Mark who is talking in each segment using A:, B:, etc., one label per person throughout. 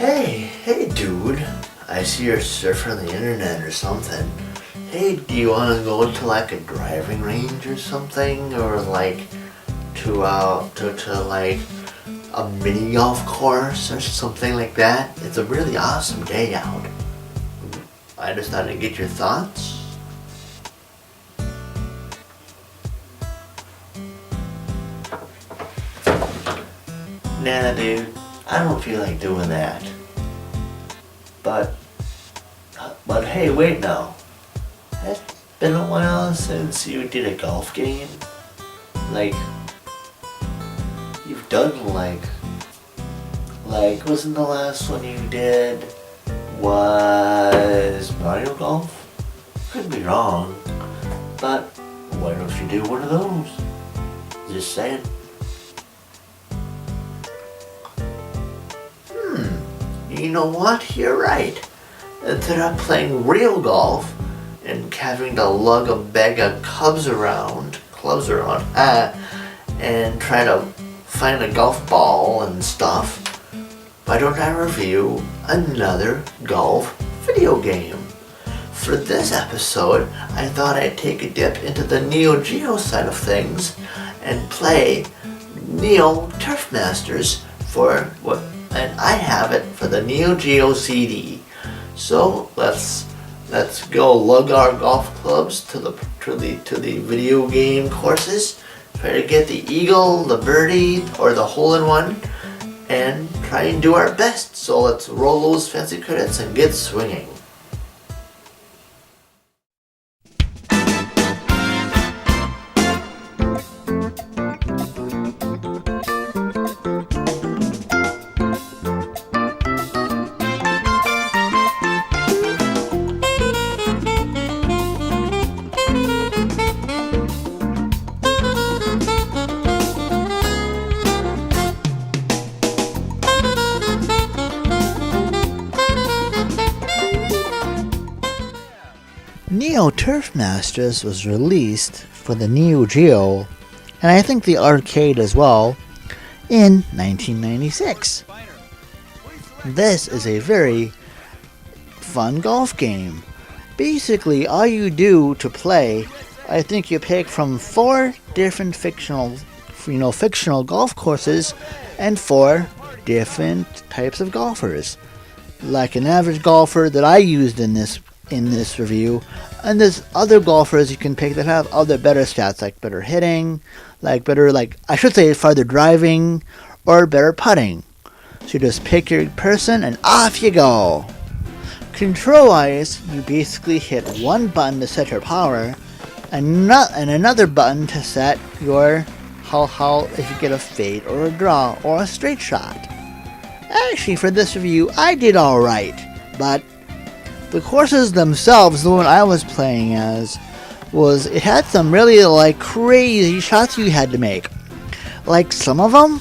A: Hey dude, I see you're surfing on the internet or something. Hey, do you want to go to like a driving range or something? Or like to like a mini golf course or something like that? It's a really awesome day out. I just thought I'd get your thoughts. Nah, dude, I don't feel like doing that. But hey, wait now. It's been a while since you did a golf game. Like, you've done like, wasn't the last one you did was Mario Golf? Could be wrong, but why don't you do one of those? Just saying. You know what? You're right. Instead of playing real golf and having to lug a bag of clubs around, and try to find a golf ball and stuff, why don't I review another golf video game? For this episode, I thought I'd take a dip into the Neo Geo side of things and play Neo Turf Masters and I have it for the Neo Geo CD. So let's go lug our golf clubs to the video game courses. Try to get the eagle, the birdie, or the hole-in-one, and try and do our best. So let's roll those fancy credits and get swinging. Neo Turf Masters was released for the Neo Geo, and I think the arcade as well, in 1996. This is a very fun golf game. Basically, all you do to play, I think you pick from 4 different fictional golf courses and 4 different types of golfers. Like an average golfer that I used in this review, and there's other golfers you can pick that have other better stats, like better hitting, farther driving, or better putting. So you just pick your person and off you go. Control-wise, you basically hit one button to set your power, and another button to set your how if you get a fade or a draw or a straight shot. Actually, for this review, I did alright, but the courses themselves, the one I was playing as, it had some really crazy shots you had to make. Like some of them,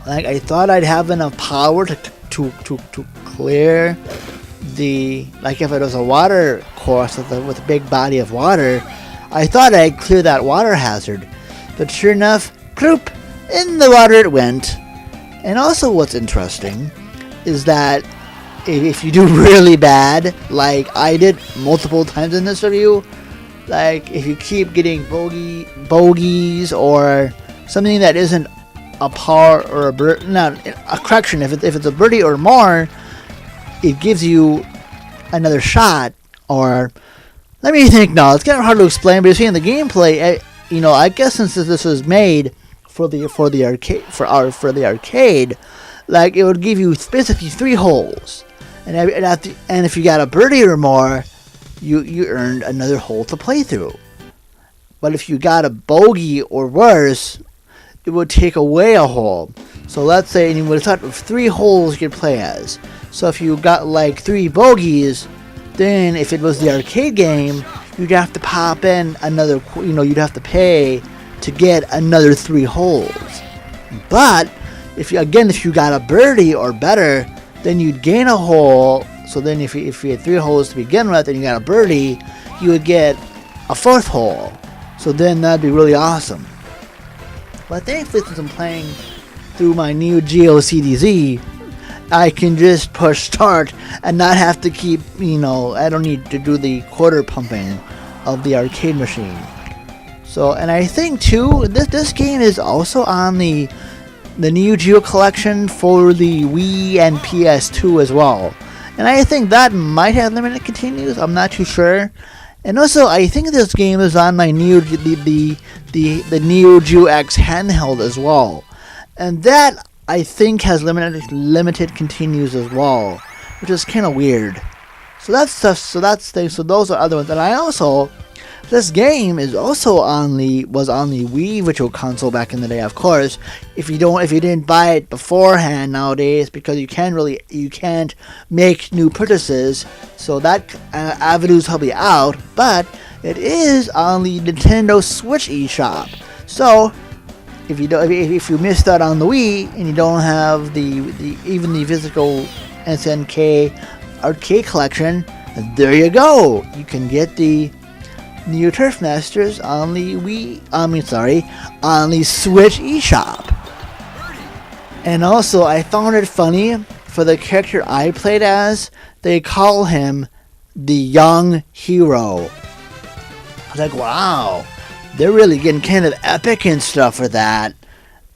A: I thought I'd have enough power to clear the, if it was a water course with a big body of water, I thought I'd clear that water hazard. But sure enough, cloop, in the water it went. And also what's interesting is that if you do really bad, like I did multiple times in this review, if you keep getting bogeys or something that isn't a par or a correction, if it's a birdie or more, it gives you another shot. Or let me think now. It's kind of hard to explain, but you're seeing the gameplay. I guess since this was made for the arcade, it would give you basically 3 holes. And if you got a birdie or more, you earned another hole to play through. But if you got a bogey or worse, it would take away a hole. So let's say you would have thought of 3 holes you could play as. So if you got 3 bogeys, then if it was the arcade game, you'd have to pop in another. You'd have to pay to get another 3 holes. But if you got a birdie or better, then you'd gain a hole. So then if you had 3 holes to begin with and you got a birdie, you would get a 4th hole. So then that'd be really awesome. But thankfully, since I'm playing through my Neo Geo CDZ, I can just push start and not have to keep, I don't need to do the quarter pumping of the arcade machine. So, and I think too, this game is also on the Neo Geo collection for the Wii and PS2 as well. And I think that might have limited continues. I'm not too sure. And also, I think this game is on my Neo the Neo Geo X handheld as well. And that I think has limited continues as well, which is kind of weird. So that's stuff. So those are other ones. And I also, this game is also was on the Wii Virtual Console back in the day, of course. If you didn't buy it beforehand nowadays, because you can't make new purchases, so that avenue's probably out. But it is on the Nintendo Switch eShop. So if you missed out on the Wii and you don't have even the physical SNK arcade collection, there you go. You can get the Neo Turf Masters on the on the Switch eShop. And also, I found it funny, for the character I played as, they call him the Young Hero. I was like, wow, they're really getting kind of epic and stuff for that.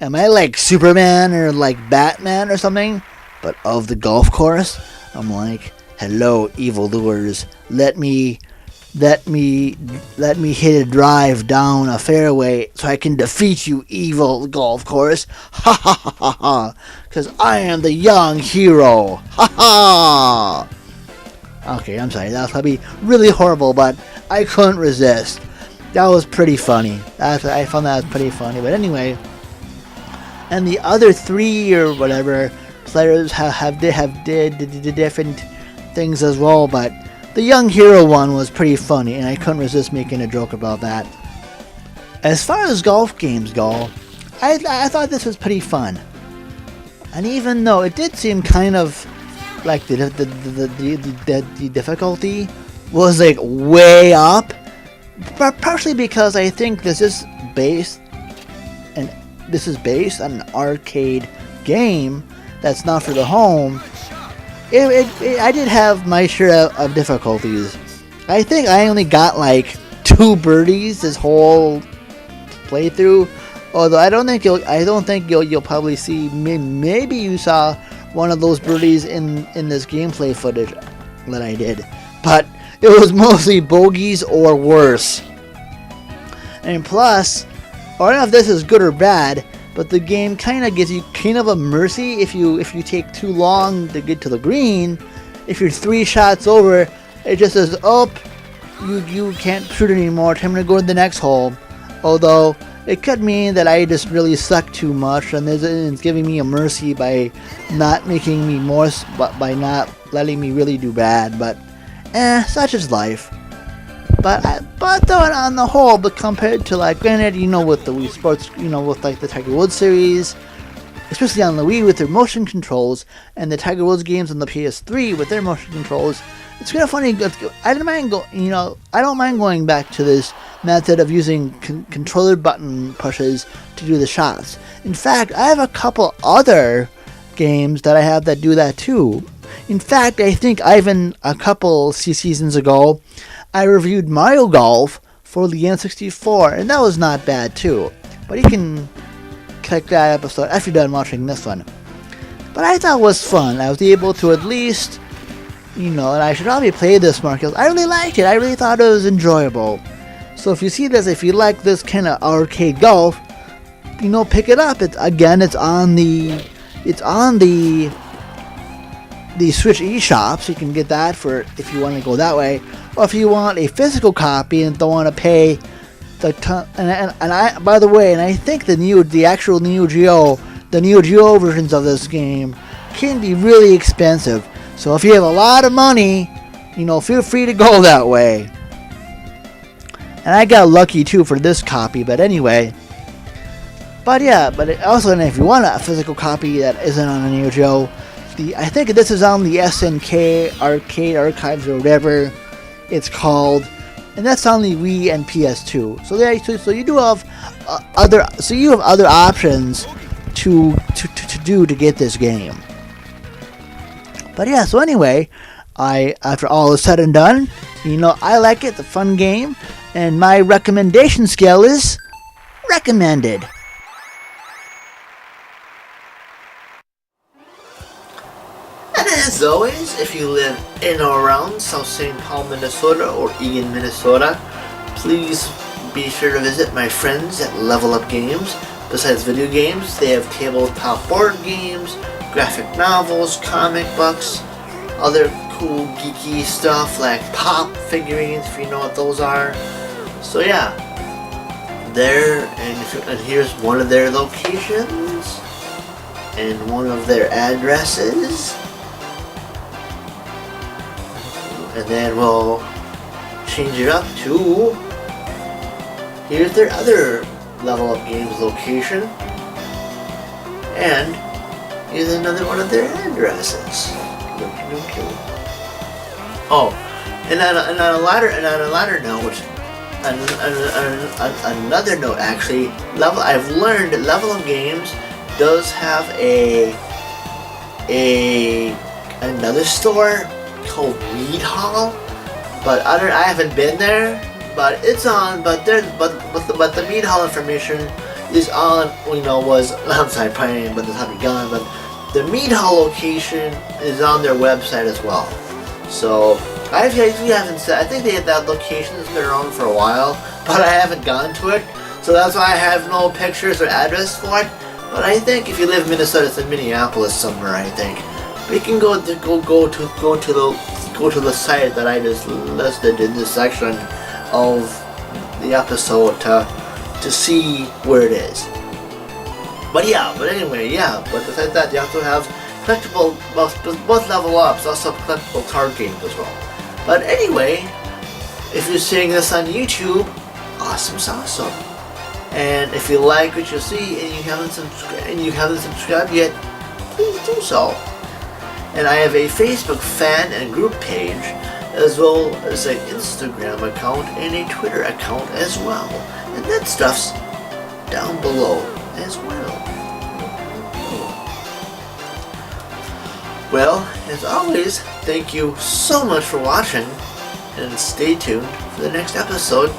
A: Am I like Superman or like Batman or something? But of the golf course, I'm like, hello, evildoers, let me hit a drive down a fairway so I can defeat you, evil golf course. Ha ha ha ha ha. Because I am the Young Hero. Ha ha. Okay, I'm sorry. That was probably really horrible, but I couldn't resist. That was pretty funny. I found that was pretty funny. But anyway, and the other 3 or whatever players have did different things as well, but the Young Hero one was pretty funny, and I couldn't resist making a joke about that. As far as golf games go, I thought this was pretty fun. And even though it did seem kind of like the difficulty was like way up, but partially because I think this is based on an arcade game that's not for the home. I did have my share of difficulties. I think I only got like 2 birdies this whole playthrough. Although I don't think you'll probably see. Maybe you saw one of those birdies in this gameplay footage that I did, but it was mostly bogeys or worse. And plus, I don't know if this is good or bad, but the game kind of gives you kind of a mercy if you take too long to get to the green. If you're 3 shots over, it just says, "Oh, you can't shoot anymore. Time to go to the next hole." Although it could mean that I just really suck too much, and it's giving me a mercy by not making me more, by not letting me really do bad. But such is life. But though on the whole, but compared to like, granted, with the Wii Sports, with like the Tiger Woods series, especially on the Wii with their motion controls, and the Tiger Woods games on the PS3 with their motion controls, it's kind of funny. I don't mind going back to this method of using controller button pushes to do the shots. In fact, I have a couple other games that I have that do that too. In fact, I think even a couple seasons ago, I reviewed Mario Golf for the N64, and that was not bad too. But you can click that episode after you're done watching this one. But I thought it was fun. I was able to at least, and I should probably play this more because I really liked it. I really thought it was enjoyable. So if you see this, if you like this kind of arcade golf, pick it up. It's on the Switch eShop, so you can get that for if you want to go that way, or if you want a physical copy and don't want to pay the ton. And I, by the way, and I think the actual Neo Geo versions of this game can be really expensive. So if you have a lot of money, feel free to go that way. And I got lucky too for this copy, but anyway. But yeah, also, and if you want a physical copy that isn't on a Neo Geo, I think this is on the SNK Arcade Archives or whatever it's called, and that's on the Wii and PS2. So you do have other options to get this game. But yeah, so anyway, after all is said and done, I like it. It's a fun game, and my recommendation scale is recommended. And as always, if you live in or around South St. Paul, Minnesota, or Eagan, Minnesota, please be sure to visit my friends at Level Up Games. Besides video games, they have tabletop board games, graphic novels, comic books, other cool geeky stuff like pop figurines, if you know what those are. So yeah, and here's one of their locations and one of their addresses. And then we'll change it up to, here's their other Level Up Games location, and here's another one of their addresses. Oh, and on a lighter note, another note actually, I've learned that Level Up Games does have another store called Mead Hall, but I haven't been there. But it's on. But the Mead Hall information is on. Was outside probably, but it's probably gone. But the Mead Hall location is on their website as well. So I think they had that location has been around for a while, but I haven't gone to it. So that's why I have no pictures or address for it. But I think if you live in Minnesota, it's in Minneapolis somewhere. I think. We can go to the site that I just listed in this section of the episode to see where it is. But anyway, but besides that, you also have collectible, both level ups, also collectible card games as well. But anyway, if you're seeing this on YouTube, awesome. And if you like what you see and you haven't subscribed yet, please do so. And I have a Facebook fan and group page, as well as an Instagram account and a Twitter account as well. And that stuff's down below as well. Well, as always, thank you so much for watching, and stay tuned for the next episode